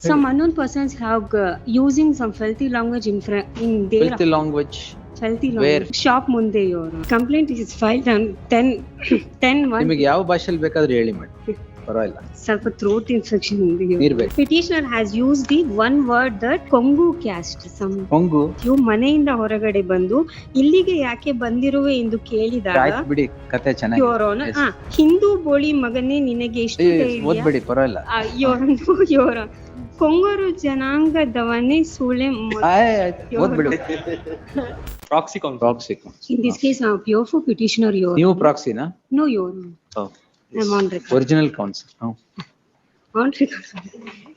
Some unknown persons have using some filthy language in their Filthy language. filthy Where? language shop ಮುಂದೆ ಇವರು complaint is filed on 10/1. ನಿಮಗೆ ಯಾವ ಭಾಷೆಯಲ್ಲಿ ಬೇಕಾದ್ರೂ ಹೇಳಿ ಮಾಡಿ, ಪರವಾಗಿಲ್ಲ. ಸ್ವಲ್ಪ ಥ್ರೋಟ್ ಇನ್ಫೆಕ್ಷನ್ ಇದೆ. ಇರ್ಬೇಕು. Petitioner has use the one word that Kongu caste. Kongu ಇವು ಮನೆಯಿಂದ ಹೊರಗಡೆ ಬಂದು ಇಲ್ಲಿಗೆ ಯಾಕೆ ಬಂದಿರುವೆ ಎಂದು ಕೇಳಿದಾಗ ಬಿಡಿ, ಕತೆ ಚೆನ್ನಾಗಿ. ಹಿಂದೂ ಬೋಳಿ ಮಗನೇ ನಿನಗೆ ಎಷ್ಟು ಓದ್ಬಿಡಿ, ಪರವಾಗಿಲ್ಲ. ಇವರ ಕೊಂಗರು ಜನಾಂಗದವನೇ ಸುಳೆ. ಓದ್ಬಿಡಿ. Proxy. In this case, now pure for petitioner, your ನೀವು ಪ್ರಾಕ್ಸಿನಾ? no, your I'm on record. Original counsel. On record.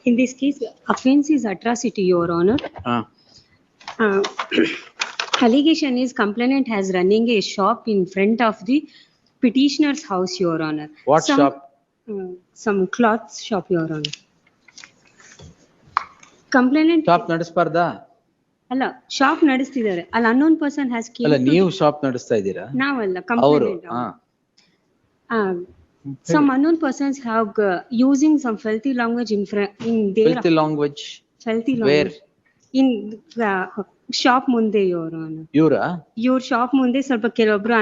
In this case, offense is atrocity, Your Honor. Allegation is complainant has running a shop in front of the petitioner's house, Your Honor. What shop? Some cloth shop, Your Honor. Complainant shop ನಡೆಸಬಾರ್ದಾ? ಅಲ್ಲ, shop ನಡೆಸ್ತಿದ್ದಾರೆ. ಅಲ್ಲಿ unknown person has ಅಲ್ಲ, ನೀವು shop ನಡೆಸ್ತಾ ಇದ್ದೀರಾ? ನಾವಲ್ಲ, ಅವರು. Some unknown persons have using some filthy language in their Filthy language. Where? In shop ಮುಂದೆ, Your Honor. ಇವರಾ? ಇವ್ರ ಶಾಪ್ ಮುಂದೆ ಸ್ವಲ್ಪ ಕೆಲವೊಬ್ರು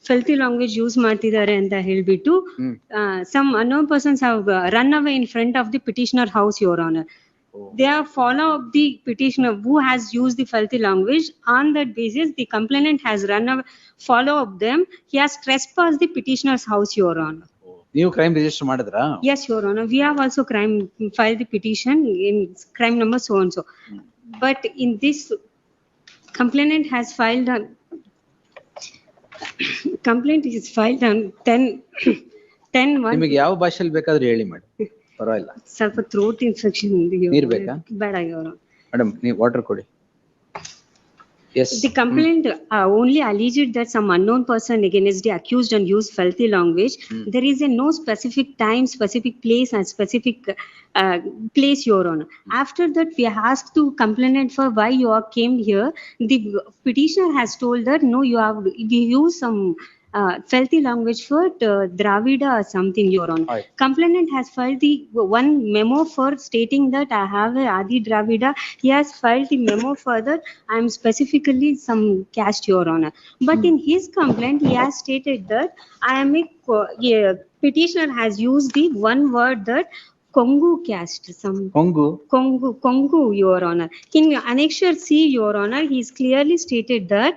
filthy language ಯೂಸ್ ಮಾಡ್ತಿದ್ದಾರೆ ಅಂತ ಹೇಳ್ಬಿಟ್ಟು some unknown persons have run away in front of the petitioner house, Your Honor. They are follow up the petitioner who has used the filthy language. On that basis, the complainant has run away, follow up them. He has trespassed the petitioner's house, Your Honor. ನೀವು crime register ಮಾಡಿದ್ರಾ? Yes, Your Honor. We have also filed the petition in crime number so and so. But in this, complainant has filed on complaint is filed on 10/1. ನಿಮಗೆ ಯಾವ ಭಾಷೆಯಲ್ಲಿ ಬೇಕಾದ್ರೂ ಹೇಳಿ ಮಾಡಿ, ಪರವಾಗಿಲ್ಲ. ಸ್ವಲ್ಪ ಥ್ರೋಟ್ ಇನ್ಫೆಕ್ಷನ್ ಇದೆ. ನೀರ್ ಬೇಕಾ? ಬೇಡ ಇವರು. ಮೇಡಮ್, ನೀವು ವಾಟರ್ ಕೊಡಿ. Yes. The complaint only alleged that some unknown person against the accused and used filthy language. There is no specific time, specific place, and specific place, Your Honor. After that, we asked to complainant for why you are came here. The petitioner has told that no, we use some filthy language for Dravida or something, Your Honor. Right. Complainant has filed the one memo for stating that I have a Adi Dravida. He has filed the memo for that I am specifically some caste, Your Honor. But in his complaint, he has stated that I am a petitioner has used the one word that Kongu caste. Kongu, Your Honor. In Annexure C, Your Honor, he is clearly stated that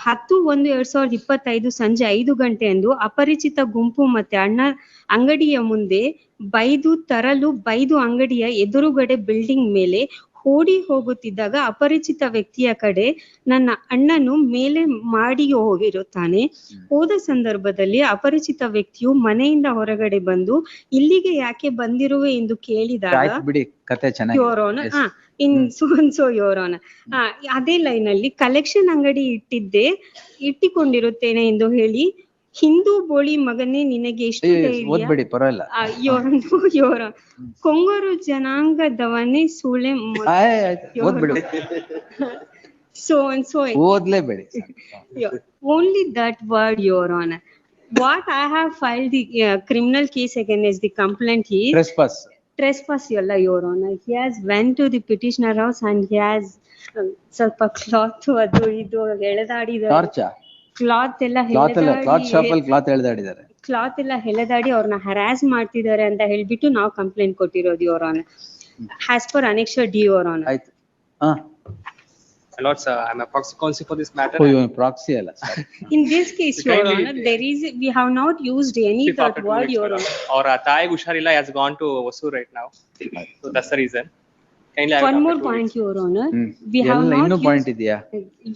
10/1/2025 ಸಂಜೆ 5 ಗಂಟೆಯಂದು ಅಪರಿಚಿತ ಗುಂಪು ಮತ್ತೆ ಅಂಗಡಿಯ ಮುಂದೆ ಬೈದು ಅಂಗಡಿಯ ಎದುರುಗಡೆ building ಮೇಲೆ ಓಡಿ ಹೋಗುತ್ತಿದ್ದಾಗ ಅಪರಿಚಿತ ವ್ಯಕ್ತಿಯ ಕಡೆ ನನ್ನ ಅಣ್ಣನು ಮೇಲೆ ಮಾಡಿಗೆ ಹೋಗಿರುತ್ತಾನೆ. ಹೋದ ಸಂದರ್ಭದಲ್ಲಿ ಅಪರಿಚಿತ ವ್ಯಕ್ತಿಯು ಮನೆಯಿಂದ ಹೊರಗಡೆ ಬಂದು ಇಲ್ಲಿಗೆ ಯಾಕೆ ಬಂದಿರುವೆ ಎಂದು ಕೇಳಿದಾಗ ಬಿಡಿ, ಕತೆ ಚೆನ್ನಾಗಿ. Your Honor, in so Your Honor, ಅದೇ ಲೈನ್ ಅಲ್ಲಿ ಕಲೆಕ್ಷನ್ ಅಂಗಡಿ ಇಟ್ಟಿಕೊಂಡಿರುತ್ತೇನೆ ಎಂದು ಹೇಳಿ ಹಿಂದೂ ಬೋಳಿ ಮಗನೇ ನಿನಗೆ ಎಷ್ಟು ಓದ್ಬಿಡಿ, ಪರವಾಗಿಲ್ಲ. ಇವರ ಕೊಂಗರು ಜನಾಂಗದವನೇ ಸುಳೆ. ಓದ್ಬಿಡಿ. So and so. ಓದ್ಲೇಬೇಡಿ. Only that word, Your Honor. What I have filed the criminal case against the complaint is trespass, Your Honor. He has went to the petitioner house and he has ಸ್ವಲ್ಪ cloth ಅದು ಇದು ಎಳೆದಾಡಿದ್ದಾರೆ. Cloth ಎಲ್ಲ ಎಳೆದಾಡಿ ಅವ್ರನ್ನ ಹರಾಸ್ ಮಾಡ್ತಿದ್ದಾರೆ ಅಂತ ಹೇಳ್ಬಿಟ್ಟು ನಾವು complaint ಕೊಟ್ಟಿರೋದು, Your Honor. As per Annexure D, Your Honor. ಆಯ್ತು. Lord, sir, I'm a proxy counsel for this matter. You are proxy ಅಲ್ಲ. In this case, Your Honor, we have not used any that word, Your Honor. Or Taye Usharila has gone to Hosur right now. So that's the reason. One more point, Your Honor. We have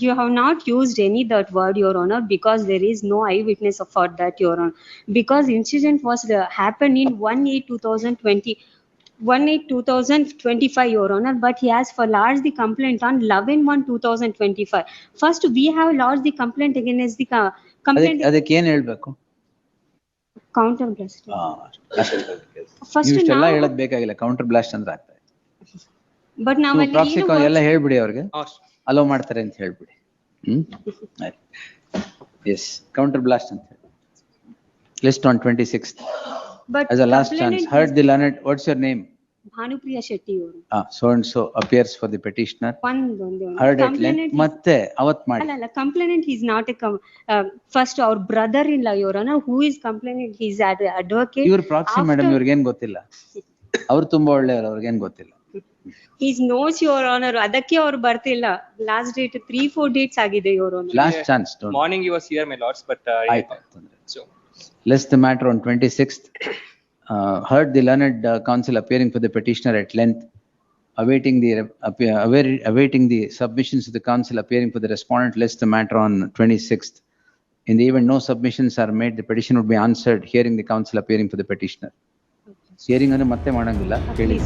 you have not used any that word, Your Honor, because there is no eyewitness for that, Your Honor. Because incident was happened in 1/8/2025, Your Honor, but he has lodged the complaint on 11/1/2025. First, we have lodged the complaint against the complaint. ಅದಕ್ಕೆ ಏನು ಹೇಳಬೇಕು? Counter blast. First ಇಷ್ಟೆಲ್ಲ ಹೇಳೋದು ಬೇಕಾಗಿಲ್ಲ. Counter blast ಅಂದ್ರೆ ಆಗ್ತದೆ. But ನಾವಲ್ಲಿ ಎಲ್ಲ ಹೇಳ್ಬಿಡಿ, ಅವ್ರಿಗೆ ಅಲೋ ಮಾಡ್ತಾರೆ ಅಂತ ಹೇಳ್ಬಿಡಿ. ಎಸ್, ಕೌಂಟರ್ ಬ್ಲಾಸ್ಟ್ ಅಂತ ಹೇಳಿ list on 26th as a last chance. Heard the learned. What's your name? Bhanupriya Shetty ಅವರು. So and so appears for the petitioner, ಒಂದೇ heard at ಕಂಪ್ಲೇನೆಂಟ್ length, ಮತ್ತೆ ಅವತ್ ಮಾಡಿ. ಅಲ್ಲ complainant is not A first ಅವ್ರ brother ಇಲ್ಲ ಇವರನ್ನ who is complainant is advocate. ಇವ್ರ ಪ್ರಾಕ್ಸಿ ಮೇಡಮ್ ಇವ್ರಿಗೇನ್ ಗೊತ್ತಿಲ್ಲ, ಅವ್ರು ತುಂಬಾ ಒಳ್ಳೆಯವ್ರು, ಅವ್ರಿಗೇನ್ ಗೊತ್ತಿಲ್ಲ. ಈಸ್ ನೋಸ್ ಯುವರ್ ಆನರ್, ಅದಕ್ಕೆ ಅವ್ರು ಬರ್ತಿಲ್ಲ. ಲಾಸ್ಟ್ ಡೇಟ್ 3-4 ಡೇಟ್ಸ್ ಆಗಿದೆ your honour. Last chance. Morning he was here, my lords, but so List the matter on 26th. Heard the learned counsel appearing for the petitioner at length, awaiting the submissions of the counsel appearing for the respondent. List the matter on 26th. In the event no submissions are made, the petition would be answered, hearing the counsel appearing for the petitioner. Hearing anu ಮತ್ತೆ ಮಾಡಂಗಿಲ್ಲ, ಕೇಳಿ.